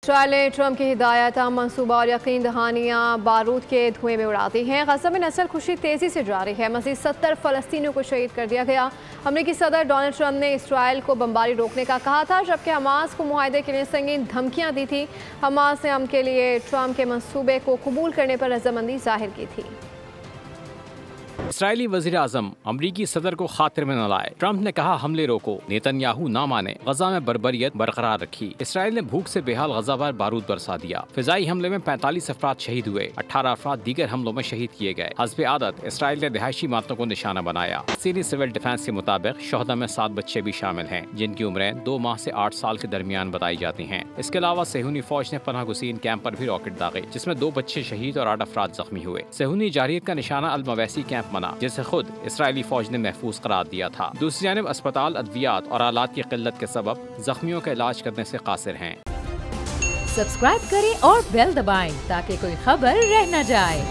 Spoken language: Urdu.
اسرائیل نے ٹرمپ کی ہدایت منصوبہ اور یقین دہانیاں بارود کے دھوئیں میں اڑاتی ہیں۔ غزہ میں نسل کشی تیزی سے جاری ہے۔ مزید 70 فلسطینیوں کو شہید کر دیا گیا۔ امریکی صدر ڈونلڈ ٹرمپ نے اسرائیل کو بمباری روکنے کا کہا تھا، جبکہ حماس کو معاہدے کے لیے سنگین دھمکیاں دی تھی۔ حماس نے امن کے لیے ٹرمپ کے منصوبے کو قبول کرنے پر رضامندی ظاہر کی تھی۔ اسرائیلی وزیر اعظم امریکی صدر کو خاطر میں نہ لائے۔ ٹرمپ نے کہا حملے روکو، نیتن یاہو نہ مانے، غزہ میں بربریت برقرار رکھی۔ اسرائیل نے بھوک سے بے حال غزہ پر بارود برسا دیا۔ فضائی حملے میں 45 افراد شہید ہوئے، 18 افراد دیگر حملوں میں شہید کیے گئے۔ حسب عادت اسرائیل نے رہائشی عمارتوں کو نشانہ بنایا۔ فلسطینی سول ڈیفنس کے مطابق شہداء میں 7 بچے بھی شامل ہیں، جن کی عمریں 2 ماہ سے 8 سال کے درمیان بتائی جاتی ہیں۔ اس کے علاوہ صہیونی فوج نے پناہ گزین کیمپ پر بھی راکٹ داغے، جس میں 2 بچے شہید اور 8 افراد زخمی ہوئے۔ صہیونی جارحیت کا نشانہ المویسی کیمپ بنا، جسے خود اسرائیلی فوج نے محفوظ قرار دیا تھا۔ دوسری جانب اسپتال ادویات اور آلات کی قلت کے سبب زخمیوں کا علاج کرنے سے قاصر ہیں۔ سبسکرائب کریں اور بیل دبائیں تاکہ کوئی خبر رہ نہ جائے۔